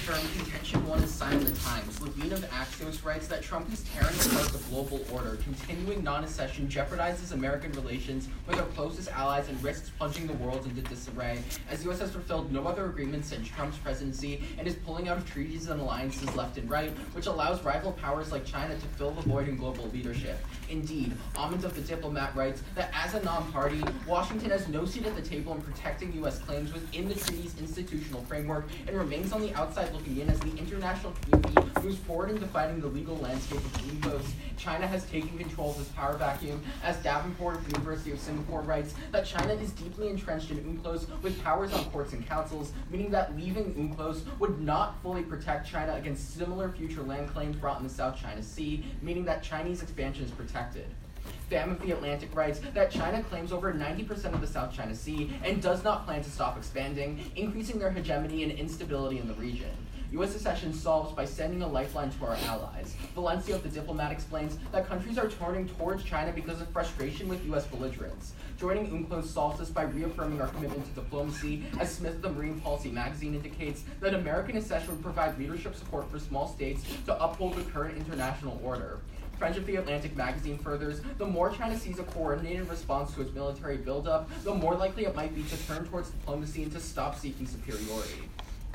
term, contention one is signed in the Times. Levine of Axios writes that Trump is tearing apart the global order. Continuing non-accession jeopardizes American relations with our closest allies and risks plunging the world into disarray, as the U.S. has fulfilled no other agreements since Trump's presidency and is pulling out of treaties and alliances left and right, which allows rival powers like China to fill the void in global leadership. Indeed, Ahmed of the Diplomat writes that as a non-party, Washington has no seat at the table in protecting U.S. claims within the treaty's institutional framework and remains on the outside looking in as the international community moves forward in defining the legal landscape of UNCLOS. China has taken control of this power vacuum, as Davenport of the University of Singapore writes that China is deeply entrenched in UNCLOS with powers on courts and councils, meaning that leaving UNCLOS would not fully protect China against similar future land claims brought in the South China Sea, meaning that Chinese expansion is protected. Pham of the Atlantic writes that China claims over 90% of the South China Sea and does not plan to stop expanding, increasing their hegemony and instability in the region. U.S. accession solves by sending a lifeline to our allies. Valencia of the Diplomat explains that countries are turning towards China because of frustration with U.S. belligerence. Joining UNCLOS solves this by reaffirming our commitment to diplomacy, as Smith of the Marine Policy magazine indicates that American accession would provide leadership support for small states to uphold the current international order. French of the Atlantic magazine furthers, the more China sees a coordinated response to its military buildup, the more likely it might be to turn towards diplomacy and to stop seeking superiority.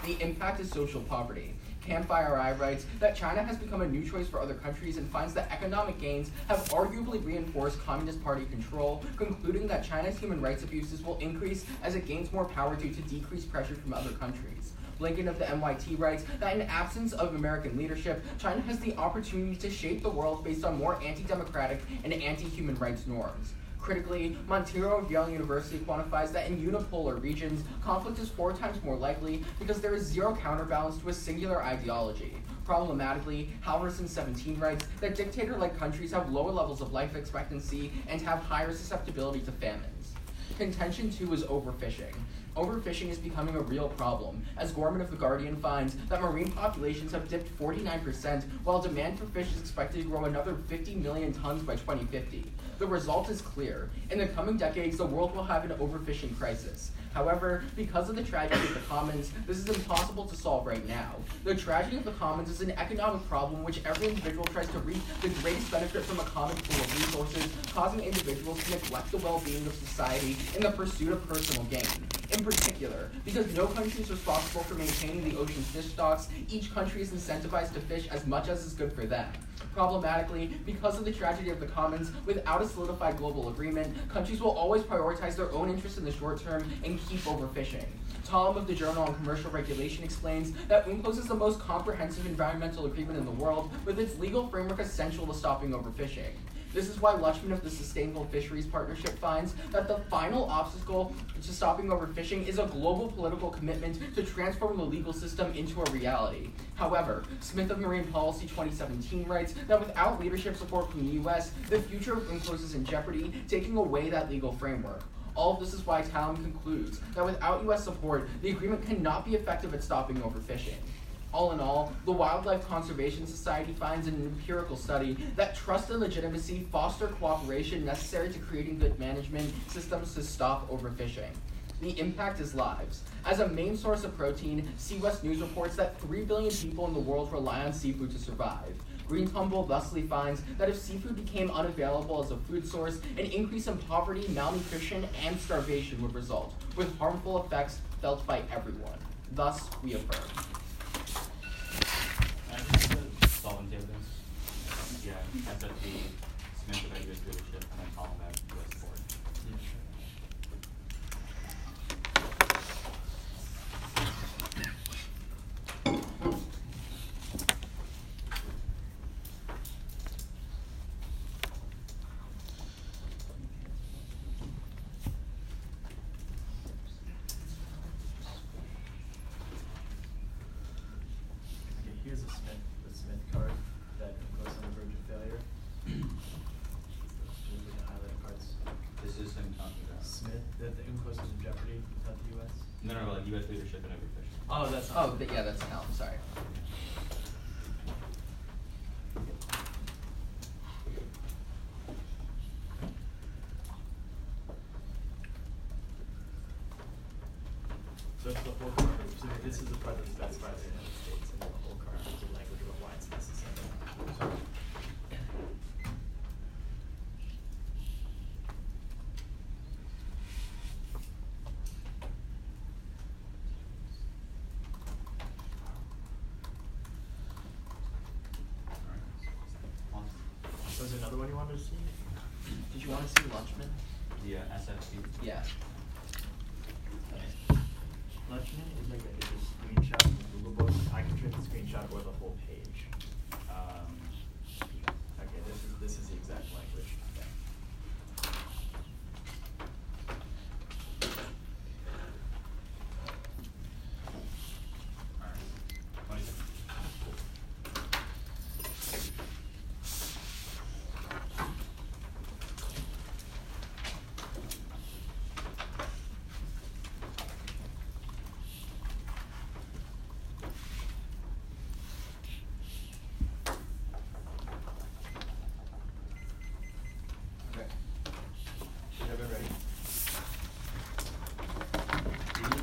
The impact is social poverty. Campfire Eye writes that China has become a new choice for other countries and finds that economic gains have arguably reinforced Communist Party control, concluding that China's human rights abuses will increase as it gains more power due to decreased pressure from other countries. Blinken of the MYT writes that in absence of American leadership, China has the opportunity to shape the world based on more anti-democratic and anti-human rights norms. Critically, Monteiro of Yale University quantifies that in unipolar regions, conflict is 4 times more likely because there is zero counterbalance to a singular ideology. Problematically, Halverson 17 writes that dictator-like countries have lower levels of life expectancy and have higher susceptibility to famines. Contention 2 is overfishing. Overfishing is becoming a real problem, as Gorman of The Guardian finds that marine populations have dipped 49%, while demand for fish is expected to grow another 50 million tons by 2050. The result is clear. In the coming decades, the world will have an overfishing crisis. However, because of the tragedy of the commons, this is impossible to solve right now. The tragedy of the commons is an economic problem which every individual tries to reap the greatest benefit from a common pool of resources, causing individuals to neglect the well-being of society in the pursuit of personal gain. In particular, because no country is responsible for maintaining the ocean's fish stocks, each country is incentivized to fish as much as is good for them. Problematically, because of the tragedy of the commons, without a solidified global agreement, countries will always prioritize their own interests in the short term and keep overfishing. Tom of the Journal on Commercial Regulation explains that UNCLOS is the most comprehensive environmental agreement in the world, with its legal framework essential to stopping overfishing. This is why Lutchman of the Sustainable Fisheries Partnership finds that the final obstacle to stopping overfishing is a global political commitment to transform the legal system into a reality. However, Smith of Marine Policy 2017 writes that without leadership support from the U.S., the future of UNCLOS is in jeopardy, taking away that legal framework. All of this is why Talon concludes that without U.S. support, the agreement cannot be effective at stopping overfishing. All in all, the Wildlife Conservation Society finds in an empirical study that trust and legitimacy foster cooperation necessary to creating good management systems to stop overfishing. The impact is lives. As a main source of protein, Sea West News reports that 3 billion people in the world rely on seafood to survive. Green Tumble thusly finds that if seafood became unavailable as a food source, an increase in poverty, malnutrition, and starvation would result, with harmful effects felt by everyone. Thus, we affirm. Solvency evidence. Yeah, that's at the Smith about U.S. leadership, and then column at U.S. board. Here's the Smith card that goes on the verge of failure. These are the highlighted parts. This is him talking about Smith, that the UNCLOS is in jeopardy, not the U.S. No, like U.S. leadership and overfishing. Oh, that's Yeah, that's Talon, sorry. So it's the whole card. So this is the part that specifies the United States, and then the whole card is the language of alliance necessary. Was there another one you wanted to see? Did you want to see Lunchman? The SFC. Yeah. Lunchman is like a screenshot from Google Books. I can print the screenshot or the whole page. Okay, this is the exact language. Alright. 26. Okay. Should have it ready.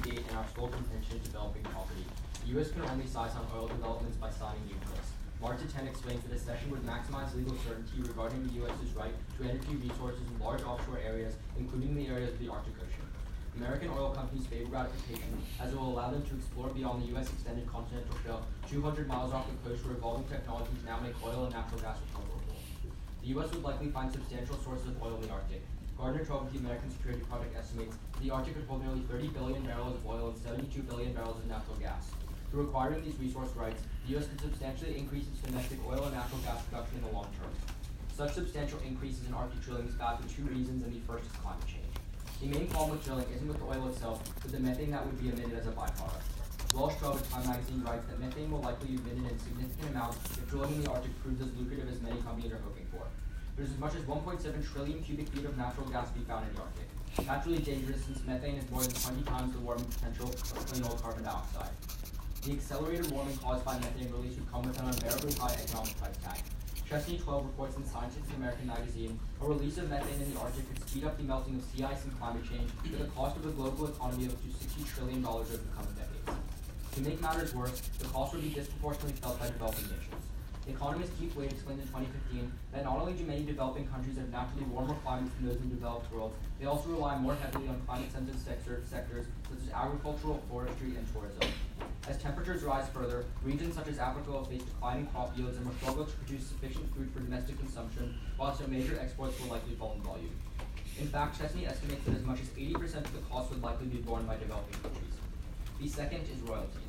Gate and our sole contention developing property. The U.S. can only size on oil developments by signing UNCLOS. Martin 10 explains that this session would maximize legal certainty regarding the U.S.'s right to energy resources in large offshore areas, including the areas of the Arctic Ocean. American oil companies favor ratification, as it will allow them to explore beyond the U.S. extended continental shelf 200 miles off the coast where evolving technologies now make oil and natural gas recoverable. The U.S. would likely find substantial sources of oil in the Arctic. Gardner 12 of the American Security Project estimates that the Arctic could hold nearly 30 billion barrels of oil and 72 billion barrels of natural gas. Through acquiring these resource rights, the U.S. could substantially increase its domestic oil and natural gas production in the long term. Such substantial increases in Arctic drilling is bad for two reasons, and the first is climate change. The main problem with drilling isn't with the oil itself, but the methane that would be emitted as a byproduct. Welsh 12 of Time magazine writes that methane will likely be emitted in significant amounts if drilling in the Arctic proves as lucrative as many companies are hoping for. There's as much as 1.7 trillion cubic feet of natural gas to be found in the Arctic. That's really dangerous since methane is more than 20 times the warming potential of plain old carbon dioxide. The accelerated warming caused by methane release would come with an unbearably high economic price tag. Chesney 12 reports in Scientific American magazine, a release of methane in the Arctic could speed up the melting of sea ice and climate change with a cost of the global economy of up to $60 trillion over the coming decades. To make matters worse, the cost would be disproportionately felt by developing nations. Economist Keith Wade explained in 2015 that not only do many developing countries have naturally warmer climates than those in the developed world, they also rely more heavily on climate-sensitive sectors such as agricultural, forestry, and tourism. As temperatures rise further, regions such as Africa will face declining crop yields and will struggle to produce sufficient food for domestic consumption, while some major exports will likely fall in volume. In fact, Chesney estimates that as much as 80% of the cost would likely be borne by developing countries. The second is royalties.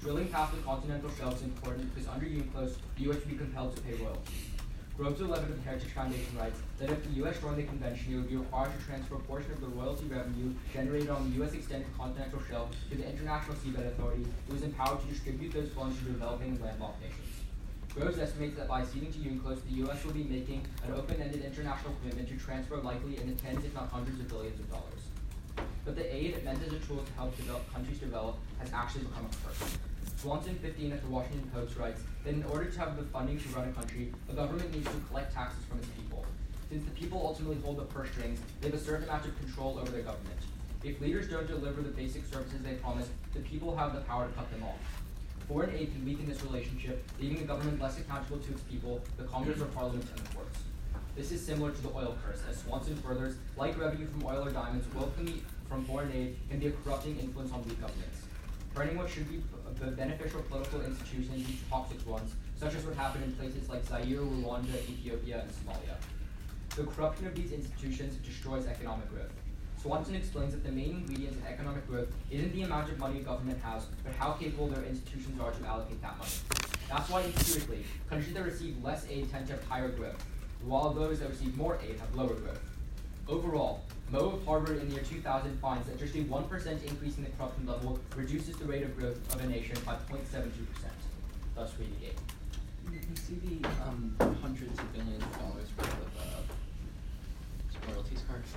Drilling past the continental shelf is important because under UNCLOS, the U.S. would be compelled to pay royalties. Groves 11 of the Heritage Foundation writes that if the U.S. joined the convention, it would be required to transfer a portion of the royalty revenue generated on the U.S. extended continental shelf to the International Seabed Authority, who is empowered to distribute those funds to developing and landlocked nations. Groves estimates that by ceding to UNCLOS, the U.S. will be making an open-ended international commitment to transfer likely in the tens, if not hundreds of billions of dollars. But the aid meant as a tool to help countries develop has actually become a curse. Swanson 15 at the Washington Post writes that in order to have the funding to run a country, a government needs to collect taxes from its people. Since the people ultimately hold the purse strings, they have a certain amount of control over their government. If leaders don't deliver the basic services they promise, the people have the power to cut them off. Foreign aid can weaken this relationship, leaving the government less accountable to its people, the Congress or Parliament, and the courts. This is similar to the oil curse, as Swanson furthers, like revenue from oil or diamonds, wealth from foreign aid can be a corrupting influence on weak governments. Turning what should be beneficial political institutions into toxic ones, such as what happened in places like Zaire, Rwanda, Ethiopia, and Somalia. The corruption of these institutions destroys economic growth. Swanson explains that the main ingredient in economic growth isn't the amount of money a government has, but how capable their institutions are to allocate that money. That's why, empirically, countries that receive less aid tend to have higher growth, while those that receive more aid have lower growth. Overall, Moe of Harvard in the year 2000 finds that just a 1% increase in the corruption level reduces the rate of growth of a nation by 0.72%, thus free the gate. You can see the hundreds of billions of dollars worth of royalties cards.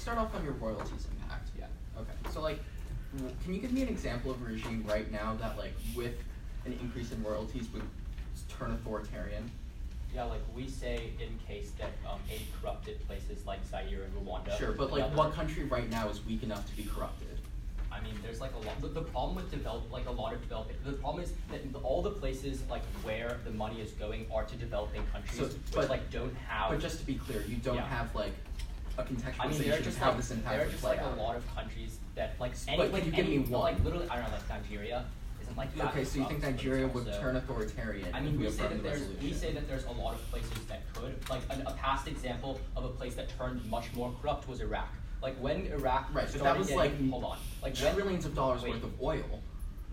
start off on your royalties impact. Yeah. Okay. So like, can you give me an example of a regime right now that like with an increase in royalties would turn authoritarian? Yeah, like we say in case that aid corrupted places like Zaire and Rwanda. Sure, but like what country right now is weak enough to be corrupted? I mean, there's like a lot. The problem with a lot of developing. The problem is that all the places like where the money is going are to developing countries, which like don't have. But just to be clear, you don't have like a contextualization I mean, there are just of how like, this impact there are would just play like out. a lot of countries that like. But can you give me one? Like literally, I don't know, like Nigeria isn't like that. Okay, so you think Nigeria would also, turn authoritarian? I mean, if we say affirm that the there's resolution? a lot of places that could. Like a past example of a place that turned much more corrupt was Iraq. Like when Iraq Right, but started that was getting, like hold on, like trillions of dollars wait. worth of oil.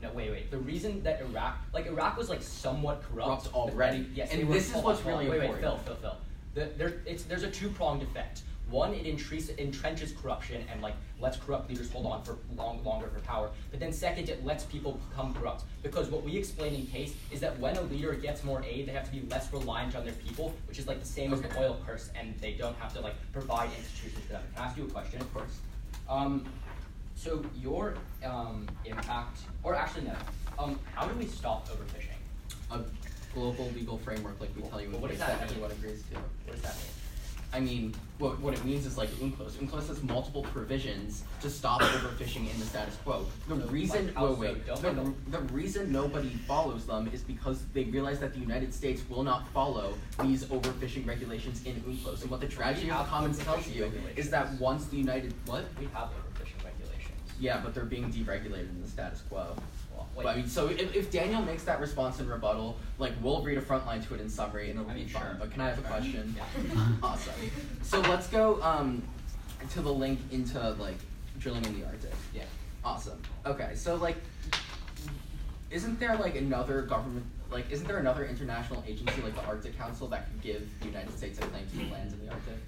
No, wait. The reason that Iraq was like somewhat corrupt already. Yes, and they were, this is what's really important. Phil. There's a two-pronged effect. One, it entrenches corruption and like lets corrupt leaders hold on for longer for power. But then second, it lets people become corrupt. Because what we explain in case is that when a leader gets more aid, they have to be less reliant on their people, which is like the same as the oil curse, and they don't have to like provide institutions for them. Can I ask you a question? Of course. So your impact, or actually no, how do we stop overfishing? A global legal framework like we tell you in what does case that that mean? everyone agrees to. What does that mean? I mean, what it means is like UNCLOS. UNCLOS has multiple provisions to stop overfishing in the status quo. The reason, the reason nobody follows them is because they realize that the United States will not follow these overfishing regulations in UNCLOS. And what the tragedy of the Commons tells you is that once the United, what? We have overfishing regulations. Yeah, but they're being deregulated in the status quo. Wait. But, I mean, so if Daniel makes that response in rebuttal, like we'll read a front line to it in summary and it'll be fun. Sure. But can I have a question? Yeah. Awesome. So let's go to the link into like drilling in the Arctic. Yeah. Awesome. Okay, so like, isn't there like another government, like isn't there another international agency like the Arctic Council that could give the United States a claim to the lands in the Arctic?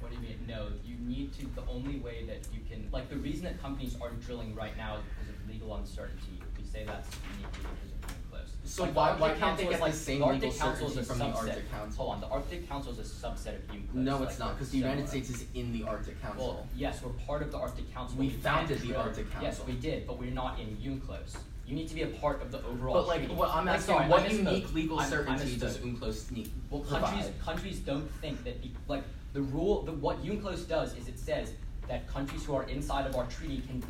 What do you mean? No, you need to. The only way that you can, like, the reason that companies aren't drilling right now is because of legal uncertainty. We say that's uniquely because of being close. So like, why can't they get the same legal certainty from the Arctic Council? Hold on, the Arctic Council is a subset of UNCLOS. No, it's not, because the United States is in the Arctic Council. Well, yes, we're part of the Arctic Council. We can't founded the drill. Arctic Council. Yes, we did, but we're not in UNCLOS. You need to be a part of the overall. But like, treaty. what I'm asking, sorry, what I misspoke. unique legal I certainty misspoke. does UNCLOS Well, provide? countries don't think that like the rule. What UNCLOS does is it says that countries who are inside of our treaty can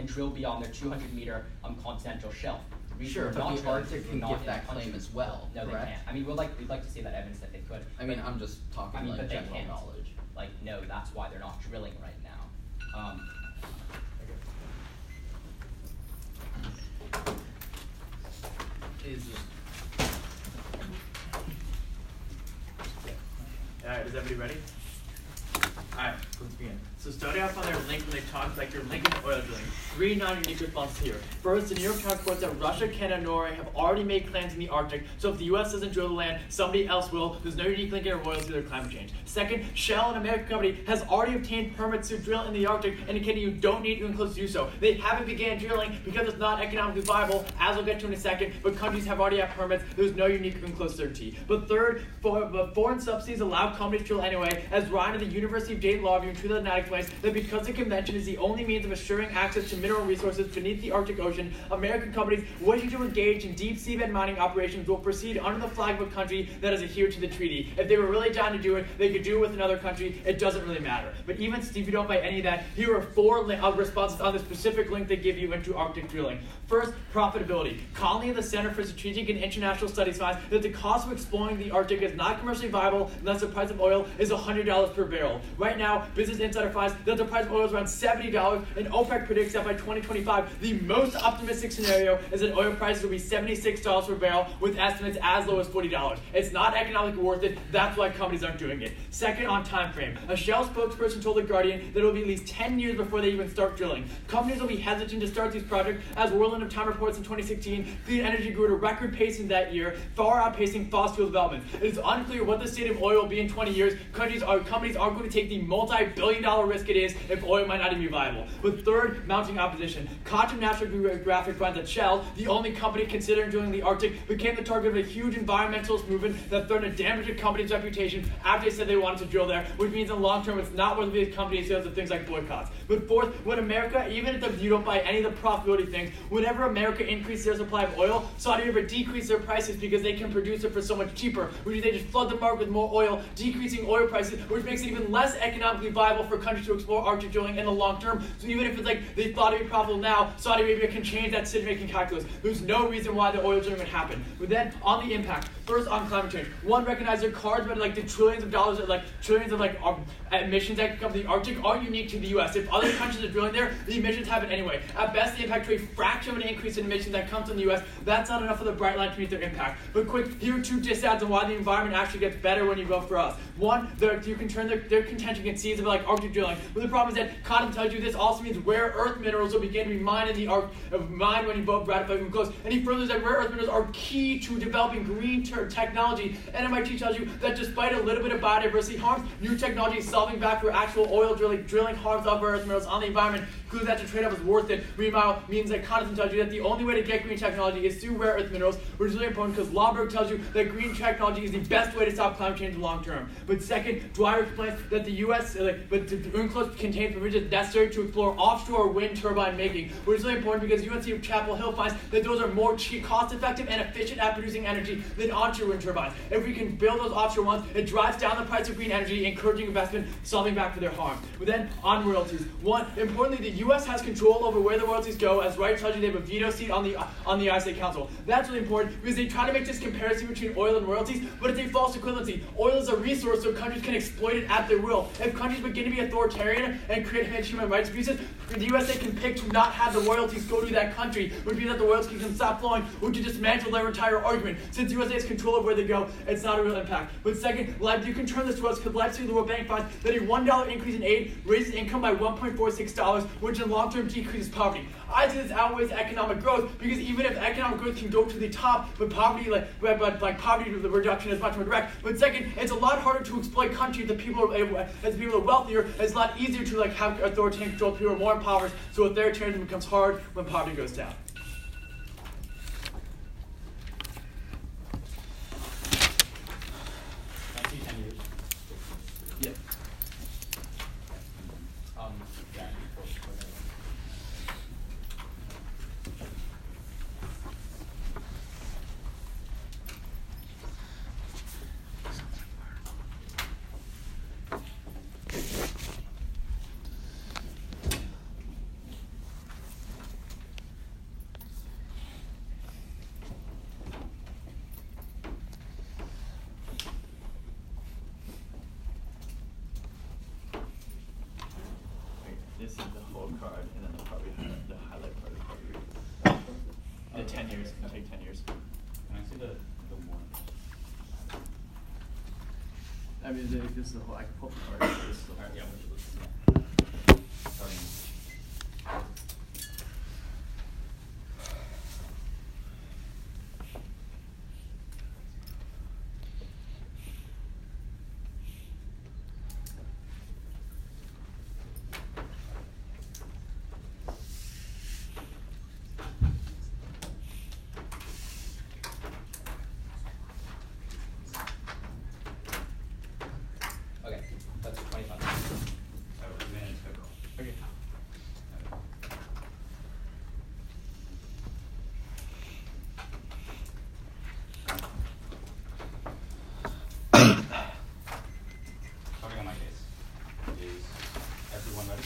drill beyond their 200-meter continental shelf. Sure, but the Arctic can give that claim as well. No, correct? they can't. I mean, we'd like to see that evidence that they could. I mean, I'm just talking but like they general can't. knowledge. Like, no, that's why they're not drilling right now. Alright, is everybody ready? Alright, let's begin. So starting off on their link, when they talk like they're linking to oil drilling, 3 non-unique responses here. First, the New York Times reports that Russia, Canada, and Norway have already made plans in the Arctic, so if the US doesn't drill the land, somebody else will. There's no unique link in our royalties to their climate change. Second, Shell, an American company, has already obtained permits to drill in the Arctic, indicating you don't need UNCLOS to do so. They haven't began drilling because it's not economically viable, as we'll get to in a second, but countries have already had permits. There's no unique UNCLOS certainty. But third, foreign subsidies allow companies to drill anyway, as Ryan of the University of Dayton Law Review in 2009 explains that because the convention is the only means of assuring access to mineral resources beneath the Arctic Ocean, American companies wishing to engage in deep seabed mining operations will proceed under the flag of a country that has adhered to the treaty. If they were really down to do it, they could do it with another country. It doesn't really matter. But even if you don't buy any of that, here are 4 responses on the specific link they give you into Arctic drilling. First, profitability. Conley of the Center for Strategic and International Studies finds that the cost of exploring the Arctic is not commercially viable unless the price of oil is $100 per barrel. Right now, Business Insider finds that the price of oil is around $70, and OPEC predicts that by 2025, the most optimistic scenario is that oil prices will be $76 per barrel, with estimates as low as $40. It's not economically worth it. That's why companies aren't doing it. Second, on time frame. A Shell spokesperson told The Guardian that it will be at least 10 years before they even start drilling. Companies will be hesitant to start these projects, as Whirlwind of Time reports in 2016, clean energy grew at a record pace in that year, far outpacing fossil fuel development. It is unclear what the state of oil will be in 20 years. Companies are going to take the multi multi-billion-dollar risk it is if oil might not even be viable. But third, mounting opposition. Contra National Graphic finds that Shell, the only company considering drilling the Arctic, became the target of a huge environmentalist movement that threatened to damage the company's reputation after they said they wanted to drill there, which means in the long term it's not worth the company's sales of things like boycotts. But fourth, when America, even if you don't buy any of the profitability things, whenever America increases their supply of oil, Saudi Arabia decreases their prices because they can produce it for so much cheaper, which means they just flood the market with more oil, decreasing oil prices, which makes it even less economically viable for countries to explore Arctic drilling in the long term. So even if it's like they thought it'd be profitable now, Saudi Arabia can change that decision-making calculus. There's no reason why the oil drilling would happen. But then on the impact, first on climate change. One, recognize their cards, but like the trillions of dollars, trillions of emissions that could come to the Arctic aren't unique to the U.S. If other countries are drilling there, the emissions happen anyway. At best, they impact to a fraction of an increase in emissions that comes from the U.S. That's not enough for the bright line to meet their impact. But quick, here are two disadvantages on why the environment actually gets better when you vote for us. One, you can turn their contention against seeds of Arctic drilling. But the problem is that Cotton tells you this also means rare earth minerals will begin to be mined in the mined when you vote ratify close. And he furthers that rare earth minerals are key to developing green technology. And MIT tells you that despite a little bit of biodiversity harms, new technology is solving back for actual oil drilling harms of rare earth minerals on the environment. Concludes that the trade-off is worth it. Meanwhile, means that Cotton tells you that the only way to get green technology is through rare earth minerals, which is really important because Lomberg tells you that green technology is the best way to stop climate change in the long term. But second, Dwyer explains that the U.S. but the UNCLOS contains provisions necessary to explore offshore wind turbine making, which is really important because UNC Chapel Hill finds that those are more cost-effective and efficient at producing energy than onshore wind turbines. If we can build those offshore ones, it drives down the price of green energy, encouraging investment, solving back for their harm. But then on royalties. One, importantly, the U.S. has control over where the royalties go. As Wright tells you, they have a veto seat on the United States Council. That's really important because they try to make this comparison between oil and royalties, but it's a false equivalency. Oil is a resource, so countries can exploit it at their will. If countries begin to be authoritarian and create human rights abuses, the USA can pick to not have the royalties go to that country, which means that the royalties can stop flowing, or to dismantle their entire argument. Since the USA has control of where they go, it's not a real impact. But second, you can turn this to us because Leipzig, the World Bank finds that a $1 increase in aid raises income by $1.46, which in long term decreases poverty. I say this outweighs economic growth because even if economic growth can go to the top, but poverty, poverty reduction is much more direct. But second, it's a lot harder to exploit countries that people are wealthier. It's a lot easier to have authoritarian control. People are more impoverished, so authoritarianism becomes hard when poverty goes down. Yeah. This is the whole card, and then they'll probably have the highlight part of the card. The 10 years. It'll take 10 years. Can I see the one? I mean, this is the whole. I can pull the card. This is the whole. Alright, yeah. Starting. Okay, that's 25. Oh, managed federal. Okay. Starting on my case. Is everyone ready?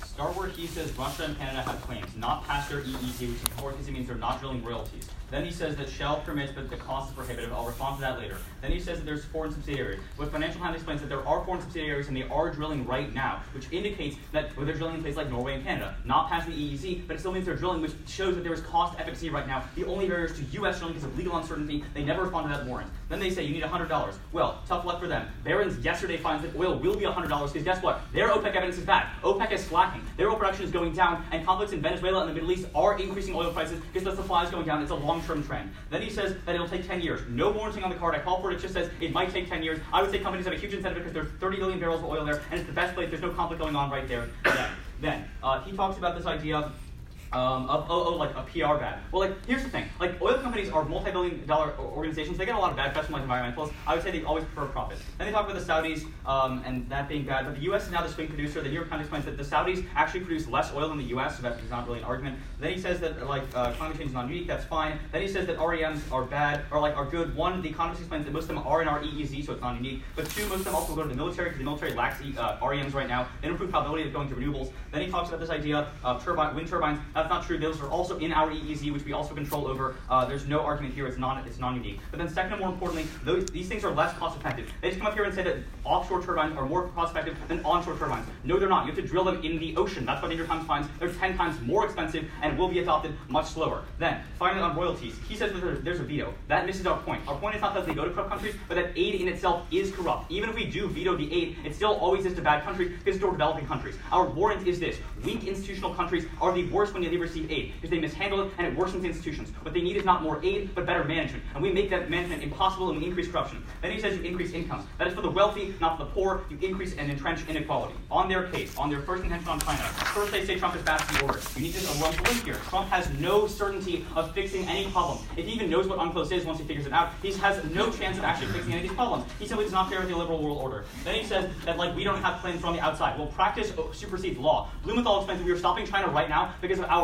Starward, he says Russia and Canada have claims, not past their EEZ, which of course means they're not drilling royalties. Then he says that Shell permits, but the cost is prohibitive. I'll respond to that later. Then he says that there's foreign subsidiaries. But Financial Times explains that there are foreign subsidiaries and they are drilling right now, which indicates that they're drilling in places like Norway and Canada, not past the EEZ, but it still means they're drilling, which shows that there is cost efficacy right now. The only barriers to U.S. drilling because of legal uncertainty. They never respond to that warrant. Then they say you need $100. Well, tough luck for them. Barron's yesterday finds that oil will be $100 because guess what? Their OPEC evidence is bad. OPEC is slacking. Their oil production production is going down, and conflicts in Venezuela and the Middle East are increasing oil prices because the supply is going down. It's a long-term trend. Then he says that it'll take 10 years. No warranting on the card. I call for it. It just says it might take 10 years. I would say companies have a huge incentive because there's 30 billion barrels of oil there, and it's the best place. There's no conflict going on right there. Then he talks about this idea like a PR bad. Well, like, here's the thing. Like, oil companies are multi-billion-dollar organizations. They get a lot of bad press from, like, environmentalists. I would say they always prefer profit. Then they talk about the Saudis and that being bad. But the U.S. is now the swing producer. The New York Times explains that the Saudis actually produce less oil than the U.S., so that is not really an argument. Then he says that, like, climate change is not unique. That's fine. Then he says that REMs are bad, or, like, are good. One, the economist explains that most of them are in our EEZ, so it's not unique. But two, most of them also go to the military, because the military lacks REMs right now. They improve probability of going to renewables. Then he talks about this idea of wind turbines. That's not true. Those are also in our EEZ, which we also control over. There's no argument here. It's non-unique. But then second and more importantly, these things are less cost-effective. They just come up here and say that offshore turbines are more cost-effective than onshore turbines. No, they're not. You have to drill them in the ocean. That's why the New York Times finds they're 10 times more expensive and will be adopted much slower. Then, finally on royalties, he says that there's a veto. That misses our point. Our point is not that they go to corrupt countries, but that aid in itself is corrupt. Even if we do veto the aid, it still always is to bad countries because it's to developing countries. Our warrant is this. Weak institutional countries are the worst when they receive aid because they mishandle it and it worsens the institutions. What they need is not more aid, but better management. And we make that management impossible and we increase corruption. Then he says you increase incomes. That is for the wealthy, not for the poor. You increase and entrench inequality. On their case, on their first intention on China, first they say Trump is bad for the order. You need to run the link here. Trump has no certainty of fixing any problem. If he even knows what UNCLOS is once he figures it out, he has no chance of actually fixing any of these problems. He simply does not care with the liberal world order. Then he says that, like, we don't have plans from the outside. Well, practice supersedes law. Blumenthal explains that we are stopping China right now because of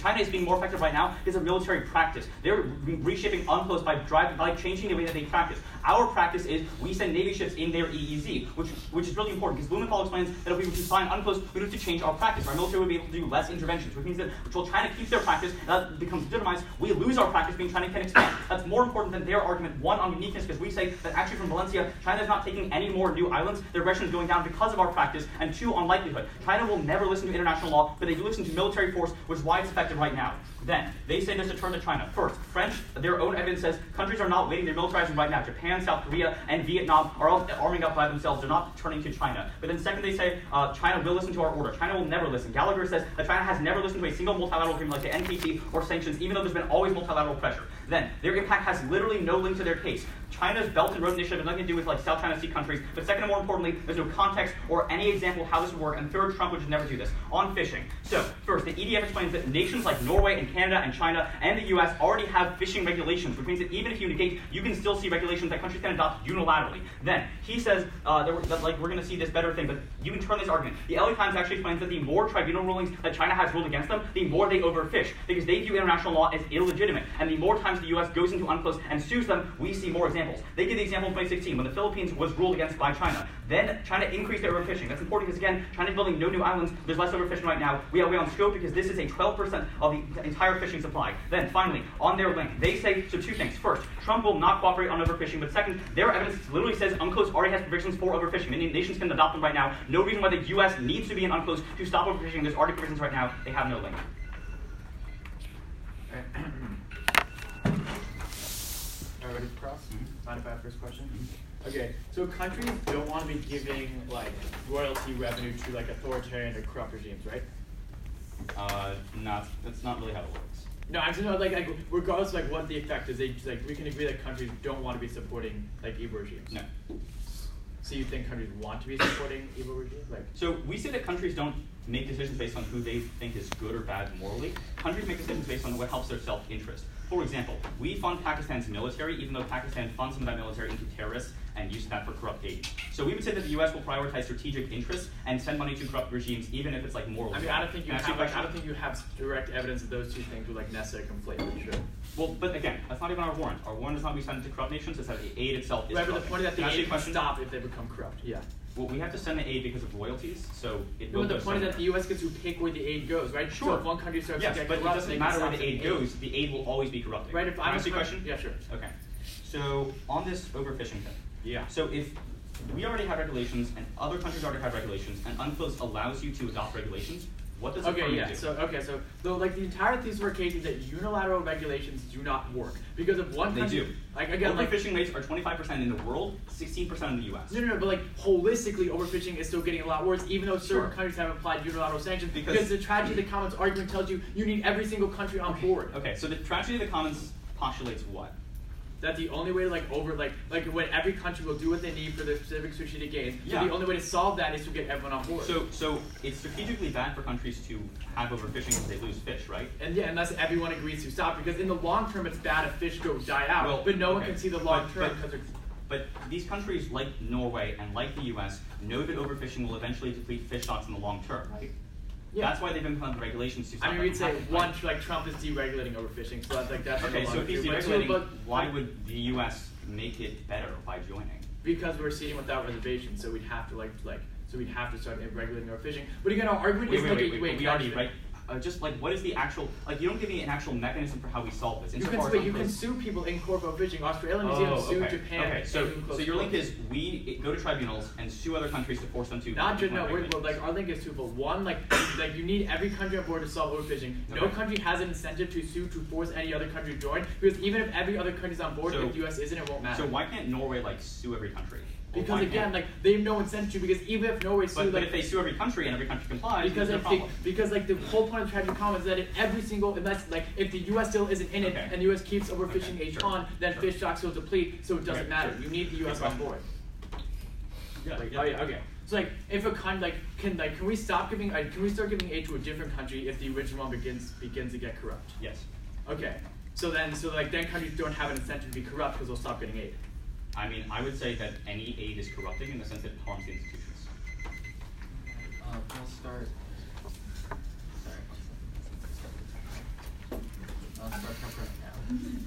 China is being more effective right now because of military practice. They're reshaping UNCLOS by changing the way that they practice. Our practice is we send Navy ships in their EEZ, which is really important because Blumenthal explains that if we were to sign UNCLOS, we need to change our practice. Our military would be able to do less interventions, which means that while China keeps their practice, that becomes legitimized, we lose our practice being China can expand. That's more important than their argument, one, on uniqueness, because we say that actually from Valencia, China is not taking any more new islands. Their aggression is going down because of our practice, and two, on likelihood. China will never listen to international law, but they do listen to military force, which is why it's effective right now. Then, they say there's a turn to China. First, French, their own evidence says countries are not waiting, they're militarizing right now. Japan, South Korea, and Vietnam are all arming up by themselves. They're not turning to China. But then second, they say China will listen to our order. China will never listen. Gallagher says that China has never listened to a single multilateral agreement like the NPT or sanctions, even though there's been always multilateral pressure. Then, their impact has literally no link to their case. China's Belt and Road Initiative has nothing to do with, like, South China Sea countries. But second and more importantly, there's no context or any example of how this would work. And third, Trump would just never do this. On fishing. So, first, the EDF explains that nations like Norway and Canada and China and the US already have fishing regulations, which means that even if you negate, you can still see regulations that countries can adopt unilaterally. Then, he says that we're going to see this better thing, but you can turn this argument. The LA Times actually explains that the more tribunal rulings that China has ruled against them, the more they overfish, because they view international law as illegitimate. And the more times the US goes into UNCLOS and sues them, we see more examples. They give the example in 2016 when the Philippines was ruled against by China. Then China increased their overfishing. That's important because, again, China's building no new islands. There's less overfishing right now. We are way on scope because this is a 12% of the entire fishing supply. Then, finally, on their link, they say, so two things. First, Trump will not cooperate on overfishing. But second, their evidence literally says UNCLOS already has provisions for overfishing. Many nations can adopt them right now. No reason why the US needs to be in UNCLOS to stop overfishing. There's already provisions right now. They have no link. Everybody cross? Mind if I have first question? Okay, so countries don't want to be giving, like, royalty revenue to, like, authoritarian or corrupt regimes, right? That's not really how it works. No, I'm just like regardless of, like, what the effect is, we can agree that countries don't want to be supporting, like, evil regimes. No. So you think countries want to be supporting evil regimes? Like, so we say that countries don't make decisions based on who they think is good or bad morally. Countries make decisions based on what helps their self-interest. For example, we fund Pakistan's military, even though Pakistan funds some of that military into terrorists and uses that for corrupt aid. So we would say that the U.S. will prioritize strategic interests and send money to corrupt regimes, even if it's, like, moral. I mean, I don't think you have direct evidence that those two things would, like, necessarily conflate. Sure. Well, but again, that's not even our warrant. Our warrant is not we send it to corrupt nations. It's that the aid itself is right, but the point is that the aid can question? stop if they become corrupt. Yeah. Well, we have to send the aid because of royalties, so it will. But the point is that the U.S. gets to pick where the aid goes, right? Sure. So if one country starts to get but corrupt, it doesn't matter where the aid goes. The aid will always be corrupting. Right? If I'm a question. Yeah, sure. Okay. So on this overfishing thing. Yeah. So if we already have regulations and other countries already have regulations, and UNCLOS allows you to adopt regulations, What does Okay, affirmative yeah. do? So like the entire thesis of our case is that unilateral regulations do not work because if one They country, do. like again, like Overfishing rates are 25% in the world, 16% in the U.S. no, but like holistically, overfishing is still getting a lot worse, even though certain Sure. countries have applied unilateral sanctions. Because- Because the tragedy of the commons argument tells you need every single country on board. Okay, so the tragedy of the commons postulates what? That the only way to like when every country will do what they need for their specific strategic gains. Yeah. So the only way to solve that is to get everyone on board. So it's strategically bad for countries to have overfishing because they lose fish, right? And yeah, unless everyone agrees to stop, because in the long term it's bad if fish go die out. Well, but no one okay. can see the long term because they're. But these countries, like Norway and like the U.S., know that overfishing will eventually deplete fish stocks in the long term, right? Yeah. That's why they've implemented regulations to stop I mean, that we'd from say happening, one, right? like Trump is deregulating overfishing, so that's like that's Okay, like a so if he's but deregulating, why would the U.S. make it better by joining? because we're ceding without reservation, so we'd have to so we'd have to start regulating our fishing. But again, our argument is Wait, wait, we already, right? Just like, what is the actual, like, you don't give me an actual mechanism for how we solve this. You can sue people in court for fishing. Australia and New Zealand sue Japan. Okay, so and close your link court. is we go to tribunals and sue other countries to force them to. Not just implement no. regulations. Our link is twofold. One, like you need every country on board to solve overfishing. No Okay. country has an incentive to sue to force any other country to join, because even if every other country's on board, So- if the U.S. isn't, it won't matter. So why can't Norway like sue every country? Or Because why again, can't- like they have no incentive to, because even if Norway sued, but if they sue every country and every country complies, because there's no problem. because like the whole point of tragic commons is that if every single unless like if the U.S. still isn't in it Okay. and the U.S. keeps overfishing Okay, a sure. ton, then Sure. fish stocks will deplete, so it doesn't Okay, matter. sure. You need the U.S. Good on board. Yeah, Like, yeah. oh yeah, okay. So like if a country can we stop giving can we start giving aid to a different country if the original one begins to get corrupt? Yes. Okay. So then countries don't have an incentive to be corrupt because they'll stop getting aid. I mean, I would say that any aid is corrupting in the sense that it harms the institutions. We'll start. Sorry. I'll start covering now.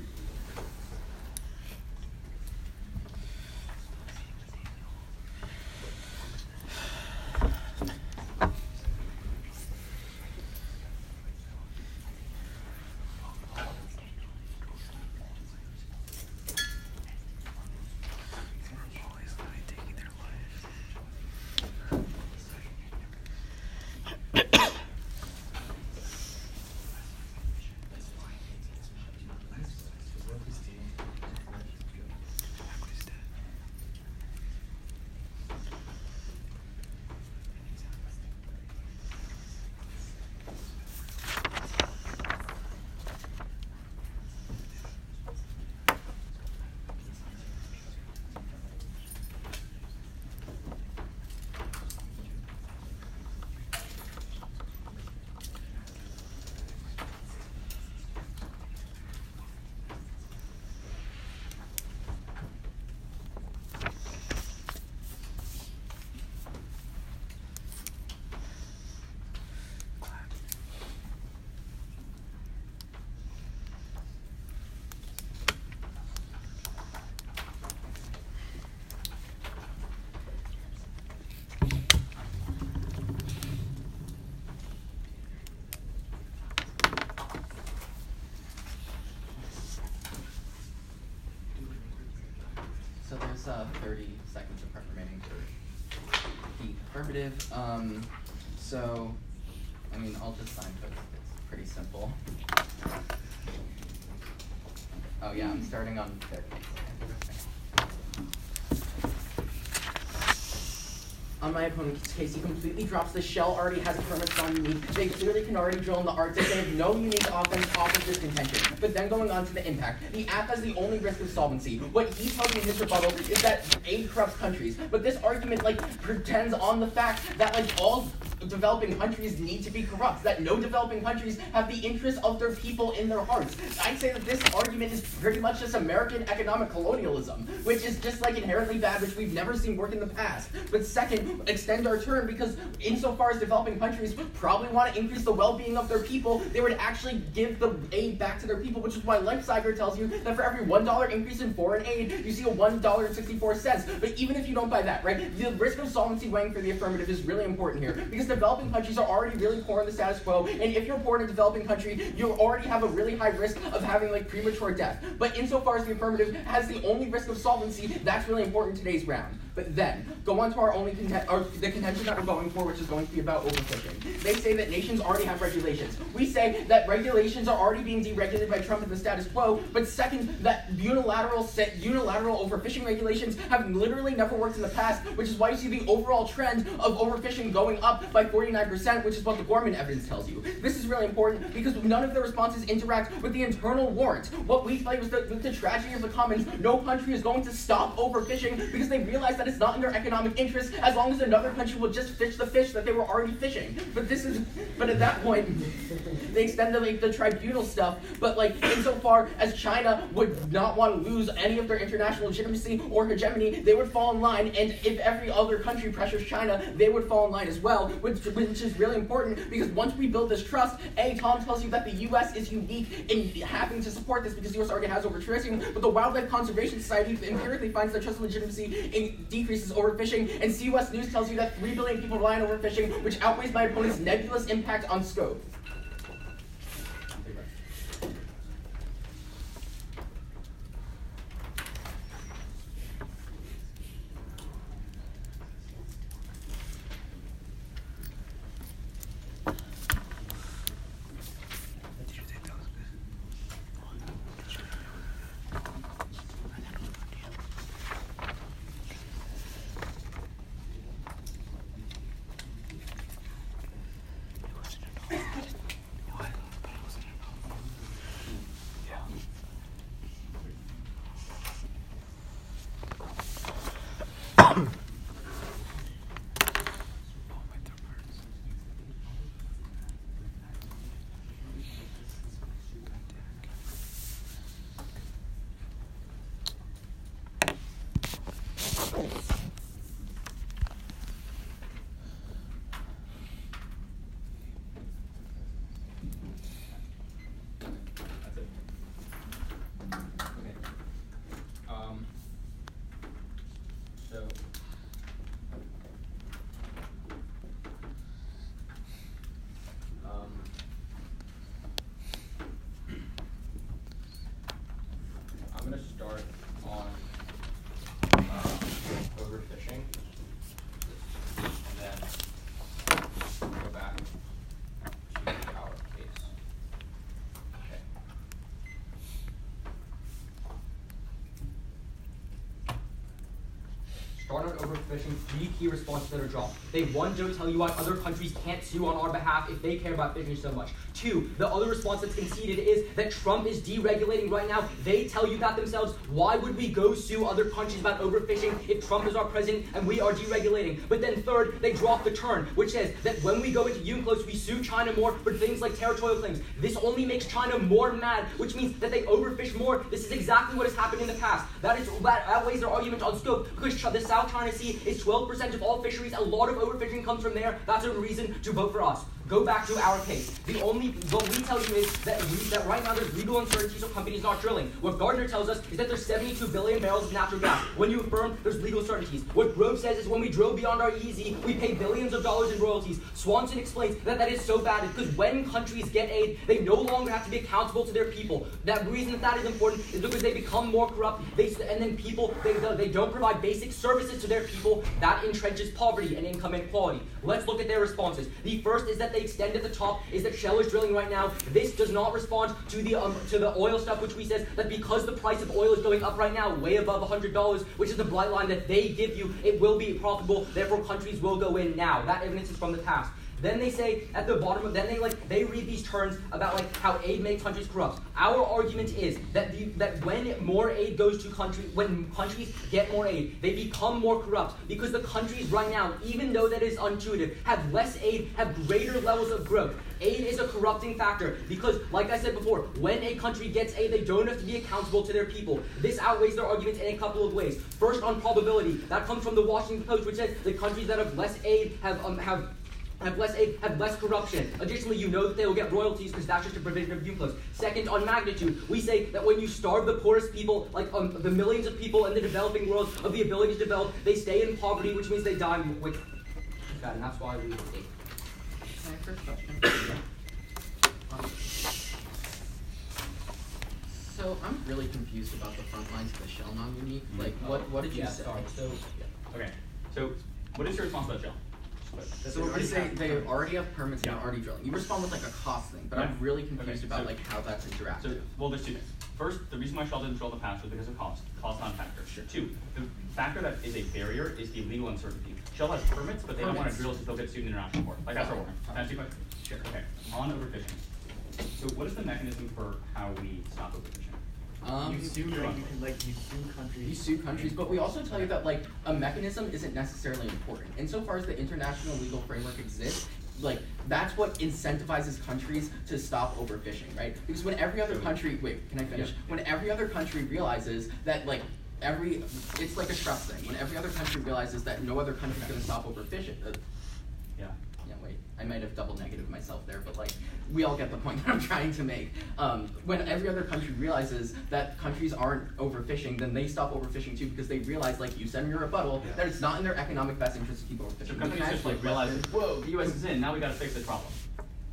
So there's 30 seconds of prep remaining for the affirmative. So, I mean, I'll just sign because it's pretty simple. Oh yeah, I'm starting on their case. On my opponent's case, he completely drops the shell, already has a permit on unique. They clearly can already drill in the Arctic. They have no unique offense off of this contention. But then going on to the impact. The app has the only risk of solvency. What he tells me in his rebuttal is that aid corrupts countries. But this argument, pretends on the fact that, all developing countries need to be corrupt. That no developing countries have the interests of their people in their hearts. I'd say that this argument is pretty much just American economic colonialism, which is just, inherently bad, which we've never seen work in the past. But second, extend our term, because insofar as developing countries probably want to increase the well-being of their people, they would actually give the aid back to their people, which is why Lifecycle tells you that for every $1 increase in foreign aid, you see a $1.64. But even if you don't buy that, right, the risk of solvency weighing for the affirmative is really important here, because developing countries are already really poor in the status quo, and if you're poor in a developing country, you already have a really high risk of having like premature death. But insofar as the affirmative has the only risk of solvency, that's really important in today's round. But then, go on to our only the contention that we're going for, which is going to be about overfishing. They say that nations already have regulations. We say that regulations are already being deregulated by Trump in the status quo, but second, that unilateral overfishing regulations have literally never worked in the past, which is why you see the overall trend of overfishing going up by 49%, which is what the Gorman evidence tells you. This is really important because none of the responses interact with the internal warrant. What we play was the tragedy of the commons. No country is going to stop overfishing because they realize that it's not in their economic interest as long as another country will just fish the fish that they were already fishing. But at that point, they extend the tribunal stuff. But insofar as China would not want to lose any of their international legitimacy or hegemony, they would fall in line. And if every other country pressures China, they would fall in line as well, which is really important because once we build this trust, Tom tells you that the U.S. is unique in having to support this because the U.S. already has overfishing, but the Wildlife Conservation Society empirically finds that trust and legitimacy decreases overfishing, and CUS News tells you that 3 billion people rely on overfishing, which outweighs my opponent's nebulous impact on scope. I'm going to start on overfishing, and then go back to our case. Okay. Start on overfishing, 3 key responses that are dropped. They, 1, don't tell you why other countries can't sue on our behalf if they care about fishing so much. 2, the other response that's conceded is that Trump is deregulating right now. They tell you that themselves. Why would we go sue other countries about overfishing if Trump is our president and we are deregulating? But then 3rd, they drop the turn, which says that when we go into UNCLOS, we sue China more for things like territorial claims. This only makes China more mad, which means that they overfish more. This is exactly what has happened in the past. That outweighs their argument on scope because the South China Sea is 12% of all fisheries. A lot of overfishing comes from there. That's a reason to vote for us. Go back to our case. What we tell you is that right now there's legal uncertainty, so companies not drilling. What Gardner tells us is that there's 72 billion barrels of natural gas. When you affirm, there's legal certainties. What Grove says is when we drill beyond our EEZ, we pay billions of dollars in royalties. Swanson explains that is so bad because when countries get aid, they no longer have to be accountable to their people. The reason that is important is because they become more corrupt, and then people, they don't provide basic services to their people. That entrenches poverty and income inequality. Let's look at their responses. The first is that they extend at the top is that Shell is drilling right now. This does not respond to the oil stuff, which we says that because the price of oil is going up right now, way above $100, which is the bright line that they give you, it will be profitable. Therefore, countries will go in now. That evidence is from the past. Then they say at the bottom, they read these terms about how aid makes countries corrupt. Our argument is that when more aid goes to when countries get more aid, they become more corrupt because the countries right now, even though that is intuitive, have less aid, have greater levels of growth. Aid is a corrupting factor because, like I said before, when a country gets aid, they don't have to be accountable to their people. This outweighs their arguments in a couple of ways. First, on probability, that comes from the Washington Post, which says the countries that have less aid have less aid, have less corruption. Additionally, you know that they will get royalties because that's just a provision of UNCLOS. Second, on magnitude, we say that when you starve the poorest people, the millions of people in the developing world of the ability to develop, they stay in poverty, which means they die with that, and that's why we hate. my first question. So I'm really confused about the front lines of the shell non-unique. Like, what did you say? Sorry. So, Okay. So, what is your response to that, Jill? So you say they already have permits and they're already drilling. You respond with like a cost thing, but I'm really confused about like how that's interactive. So, well, there's two things. First, the reason why Shell didn't drill in the past was because of cost. Cost not a factor. Sure. Two, the factor that is a barrier is the legal uncertainty. Shell has permits, but they don't want to drill because they'll get sued in international court. Like that's our warning. Can I ask you a question? Sure. Okay. On overfishing. So, what is the mechanism for how we stop overfishing? You sue, you sue countries. You sue countries, but we also tell you that like a mechanism isn't necessarily important. Insofar as the international legal framework exists, like that's what incentivizes countries to stop overfishing, right? Because when every other country, wait, can I finish? Yeah. When every other country realizes that like it's like a trust thing. When every other country realizes that no other country is going to stop overfishing. Yeah. Wait, I might have double negative myself there, but like we all get the point that I'm trying to make. When every other country realizes that countries aren't overfishing, then they stop overfishing too because they realize, like you said in your rebuttal, that it's not in their economic best interest to keep overfishing. So countries just like realize, whoa, the U.S. is in. Now we got to fix this problem.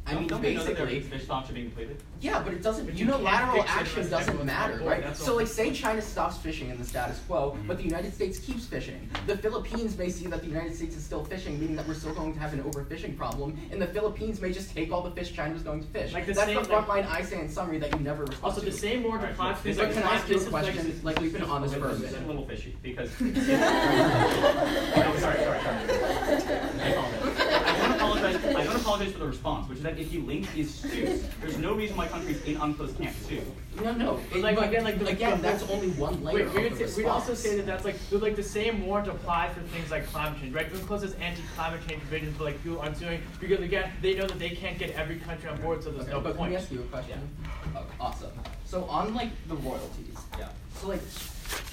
I mean, don't they know that basically, their fish stocks are being depleted? yeah, but it doesn't. But you Unilateral can't fix it action unless doesn't everyone's matter, on board, right? that's So, all. like, say China stops fishing in the status quo, but the United States keeps fishing. The Philippines may see that the United States is still fishing, meaning that we're still going to have an overfishing problem, and the Philippines may just take all the fish China was going to fish. Like the That's same- the front line I say in summary that you never respond Also, to. the same word applies to But can I ask you a question? Like, we've been on this for a This is a minute. little fishy because. Oh, sorry. I don't apologize for the response, which is that if you link is sue, there's no reason why countries in UNCLOS can't sue. No. But like, again, that's only one layer Wait, of the we'd also response. say that that's like the same warrant applies for things like climate change, right? UNCLOS has anti-climate change provisions, but like people aren't suing because again, they know that they can't get every country on board, so there's no But can point. we ask you a question? Oh, awesome. So on like the royalties. yeah. So like,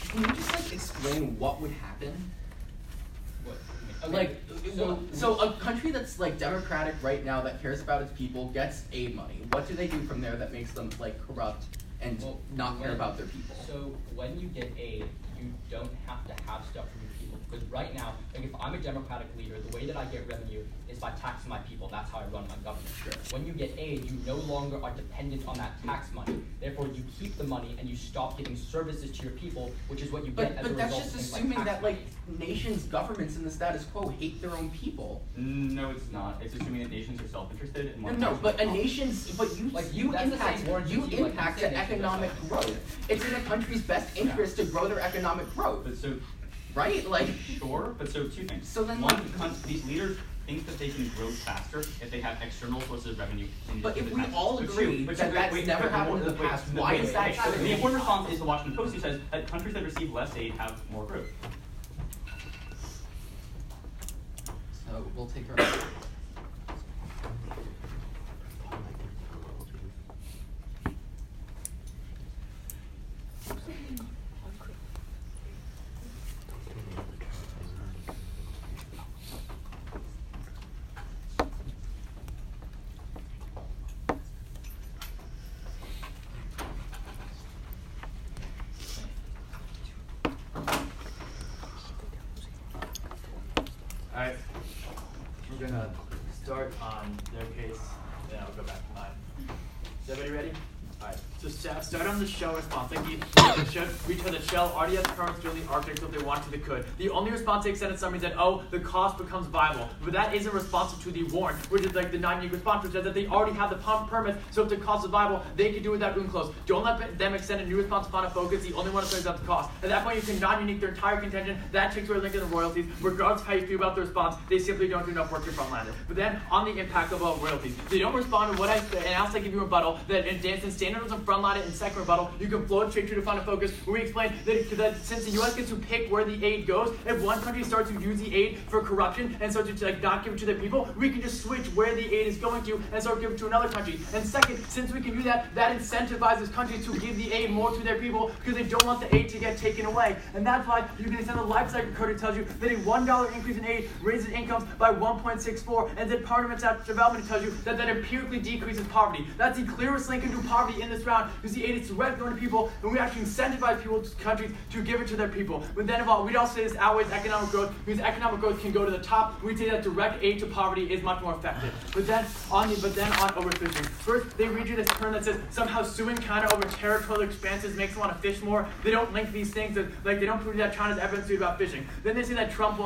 can you just like explain what would happen? What? Like, so a country that's like democratic right now that cares about its people gets aid money. What do they do from there that makes them like corrupt and not care about their people? So when you get aid, you don't have to have stuff from your people. Because right now, like if I'm a democratic leader, the way that I get revenue is by taxing my people. That's how I run my government. Sure. When you get aid, you no longer are dependent on that tax money. Therefore, you keep the money and you stop giving services to your people, which is what you get as a But that's result just of things assuming like tax that like money. nations, governments in the status quo hate their own people. No, it's not. It's assuming that nations are self-interested and want No, to but a nation's, but you Like, you that's the impact same warranty, you like, you impact say the nations are economic growth. It's in a country's best interest to grow their economic growth, But so, right? Like, sure, but so two things. So then, one, like- these leaders think that they can grow faster if they have external sources of revenue. But if we all agree that that's never happened in the past, why is that happening? The important response is the Washington Post, who says that countries that receive less aid have more growth. so we'll take our. Alright, we're gonna start on their case, then I'll go back to mine. Is everybody ready? Alright, so start on the Shell response. Like we told that Shell already has permits to the Arctic, so if they wanted, they could. The only response they extended summary said, oh, the cost becomes viable. But that isn't responsive to the warrant, which is like the non-unique response, which says that they already have the permits, so if the cost is viable, they can do it without UNCLOS. Don't let them extend a new response upon a focus. The only one that brings up the cost. At that point, you can non-unique their entire contention. That takes away Lincoln and royalties. Regardless of how you feel about the response, they simply don't do enough work to frontlander. But then, on the impact of royalties, they don't respond to what I said, and else I give you a rebuttal that since standard was a frontline and second rebuttal, you can float straight to define a focus where we explain that since the U.S. gets to pick where the aid goes, if one country starts to use the aid for corruption and starts to like not give it to their people, we can just switch where the aid is going to and start giving it to another country. And second, since we can do that, that incentivizes countries to give the aid more to their people because they don't want the aid to get taken away. And that's why you can extend the life cycle code that tells you that a $1 increase in aid raises incomes by 1.64, and that Parliament's development tells you that that empirically decreases poverty. That's the clearest link into poverty in this round, because the the aid is direct going to people, and we actually incentivize countries to give it to their people. But then we'd also say this outweighs economic growth, because economic growth can go to the top. We'd say that direct aid to poverty is much more effective. But then on overfishing. First, they read you this term that says somehow suing China over territorial expanses makes them want to fish more. They don't link these things, they don't prove that China's evidence about fishing. Then they say that Trump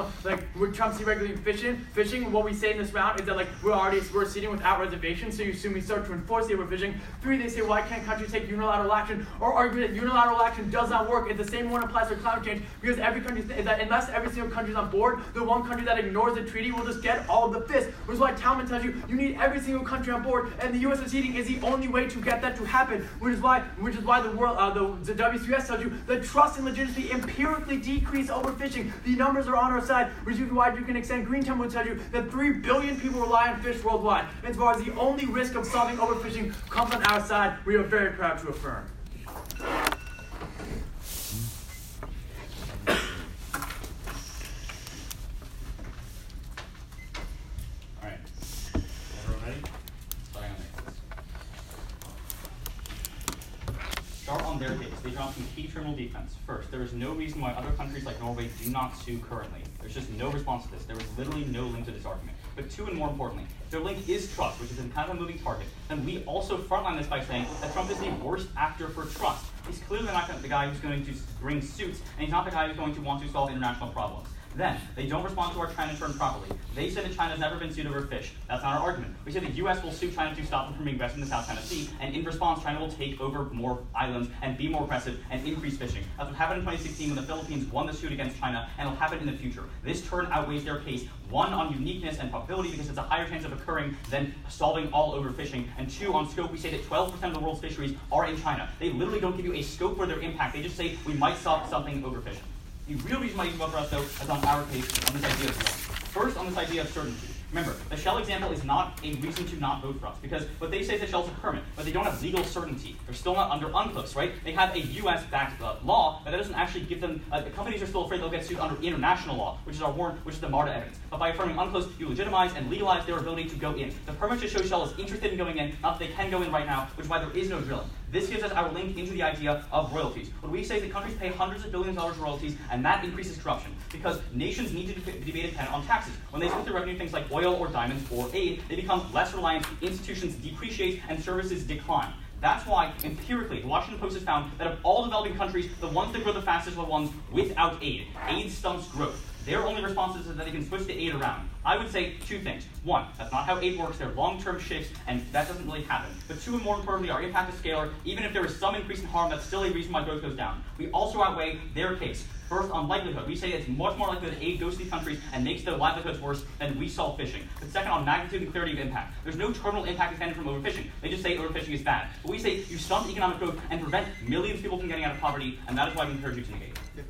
would Trump see regulating fishing. What we say in this round is that we're ceding without reservation, so you assume we start to enforce the overfishing. 3, they say why can't countries take unilateral action, or argue that unilateral action does not work. It's the same one applies for climate change, because every country that unless every single country is on board, the one country that ignores the treaty will just get all of the fish. Which is why Talman tells you need every single country on board, and the U.S. seceding is the only way to get that to happen. Which is why the world, the WCS tells you that trust and legitimacy empirically decrease overfishing. The numbers are on our side, which is why you can extend. Greentown will tell you that 3 billion people rely on fish worldwide. As far as the only risk of solving overfishing comes on our side, we are very proud to affirm. Alright. Everyone ready? Starting on their case. Start on their case. They drop some key terminal defense. First, there is no reason why other countries like Norway do not sue currently. There's just no response to this. There is literally no link to this argument. But 2, and more importantly, if their link is trust, which is kind of a moving target, then we also frontline this by saying that Trump is the worst actor for trust. He's clearly not the guy who's going to bring suits, and he's not the guy who's going to want to solve international problems. Then, they don't respond to our China turn properly. They say that China's never been sued over fish. That's not our argument. We say the U.S. will sue China to stop them from being aggressive in the South China Sea, and in response, China will take over more islands and be more aggressive and increase fishing. That's what happened in 2016 when the Philippines won the suit against China, and it'll happen in the future. This turn outweighs their case, 1, on uniqueness and probability, because it's a higher chance of occurring than solving all overfishing, and 2, on scope. We say that 12% of the world's fisheries are in China. They literally don't give you a scope for their impact. They just say we might solve something overfishing. The real reason why you can vote for us, though, is on our case on this idea of law. First, on this idea of certainty. Remember, the Shell example is not a reason to not vote for us, because what they say is that Shell's a permit, but they don't have legal certainty. They're still not under UNCLOS, right? They have a U.S.-backed law, but that doesn't actually give them. The companies are still afraid they'll get sued under international law, which is our warrant, which is the MARTA evidence. But by affirming UNCLOS, you legitimize and legalize their ability to go in. The permit just shows Shell is interested in going in, not that they can go in right now, which is why there is no drilling. This gives us our link into the idea of royalties. What we say is that countries pay hundreds of billions of dollars royalties, and that increases corruption, because nations need to be dependent on taxes. When they split their revenue things like oil or diamonds or aid, they become less reliant, institutions depreciate, and services decline. That's why, empirically, the Washington Post has found that of all developing countries, the ones that grow the fastest are the ones without aid. Aid stunts growth. Their only response is that they can switch the aid around. I would say 2 things. 1, that's not how aid works. They're long-term shifts, and that doesn't really happen. But 2, and more importantly, our impact is scalar. Even if there is some increase in harm, that's still a reason why growth goes down. We also outweigh their case. First, on likelihood, we say it's much more likely that aid goes to these countries and makes their livelihoods worse than we solve fishing. But second, on magnitude and clarity of impact. There's no terminal impact intended from overfishing. They just say overfishing is bad. But we say you stunt economic growth and prevent millions of people from getting out of poverty, and that is why we encourage you to negate it.